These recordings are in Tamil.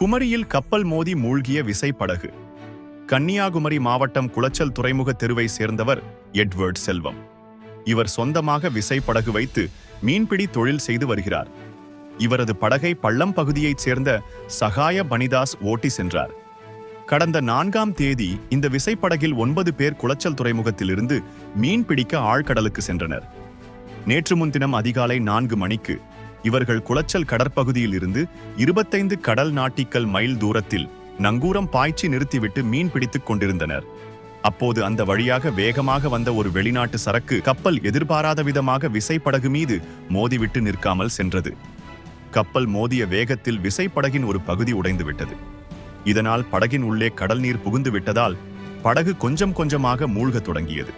குமரியில் கப்பல் மோதி மூழ்கிய விசைப்படகு. கன்னியாகுமரி மாவட்டம் குளச்சல் துறைமுக தெருவை சேர்ந்தவர் எட்வர்ட் செல்வம். இவர் சொந்தமாக விசைப்படகு வைத்து மீன்பிடி தொழில் செய்து வருகிறார். இவரது படகை பள்ளம் பகுதியைச் சேர்ந்த சகாய பனிதாஸ் ஓட்டி சென்றார். கடந்த 4ஆம் தேதி இந்த விசைப்படகில் 9 பேர் குளச்சல் துறைமுகத்திலிருந்து மீன் பிடிக்க ஆழ்கடலுக்கு சென்றனர். நேற்று முன்தினம் அதிகாலை 4 மணிக்கு இவர்கள் குளச்சல் கடற்பகுதியில் இருந்து 25 கடல் நாட்டிக்கல் மைல் தூரத்தில் நங்கூரம் பாய்ச்சி நிறுத்திவிட்டு மீன் பிடித்துக் கொண்டிருந்தனர். அப்போது அந்த வழியாக வேகமாக வந்த ஒரு வெளிநாட்டு சரக்கு கப்பல் எதிர்பாராத விதமாக விசைப்படகு மீது மோதிவிட்டு நிற்காமல் சென்றது. கப்பல் மோதிய வேகத்தில் விசைப்படகின் ஒரு பகுதி உடைந்து விட்டது. இதனால் படகின் உள்ளே கடல் நீர் புகுந்து விட்டதால் படகு கொஞ்சம் கொஞ்சமாக மூழ்கத் தொடங்கியது.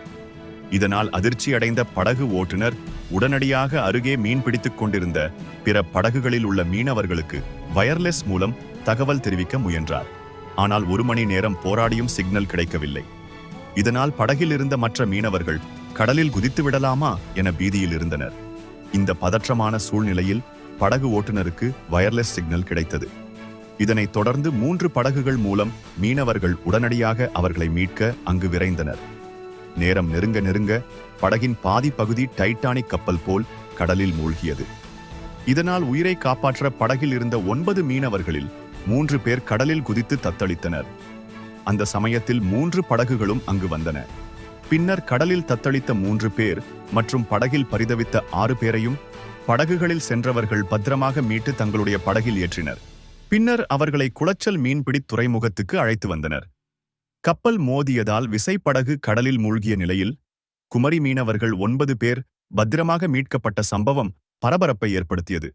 இதனால் அதிர்ச்சி அடைந்த படகு ஓட்டுநர் உடனடியாக அருகே மீன் பிடித்துக் கொண்டிருந்த பிற படகுகளில் உள்ள மீனவர்களுக்கு வயர்லெஸ் மூலம் தகவல் தெரிவிக்க முயன்றார். ஆனால் 1 மணி நேரம் போராடியும் சிக்னல் கிடைக்கவில்லை. இதனால் படகில் இருந்த மற்ற மீனவர்கள் கடலில் குதித்து விடலாமா என பீதியில் இருந்தனர். இந்த பதற்றமான சூழ்நிலையில் படகு ஓட்டுநருக்கு வயர்லெஸ் சிக்னல் கிடைத்தது. இதனைத் தொடர்ந்து 3 படகுகள் மூலம் மீனவர்கள் உடனடியாக அவர்களை மீட்க அங்கு விரைந்தனர். நேரம் நெருங்க நெருங்க படகின் பாதி பகுதி டைட்டானிக் கப்பல் போல் கடலில் மூழ்கியது. இதனால் உயிரை காப்பாற்ற படகில் இருந்த 9 மீனவர்களில் 3 பேர் கடலில் குதித்து தத்தளித்தனர். அந்த சமயத்தில் 3 படகுகளும் அங்கு வந்தன. பின்னர் கடலில் தத்தளித்த 3 பேர் மற்றும் படகில் பரிதவித்த 6 பேரையும் படகுகளில் சென்றவர்கள் பத்திரமாக மீட்டு தங்களுடைய படகில் ஏற்றினர். பின்னர் அவர்களை குளச்சல் மீன்பிடி துறைமுகத்துக்கு அழைத்து வந்தனர். கப்பல் மோதியதால் விசைப்படகு கடலில் மூழ்கிய நிலையில் குமரி மீனவர்கள் 9 பேர் பத்திரமாக மீட்கப்பட்ட சம்பவம் பரபரப்பை ஏற்படுத்தியது.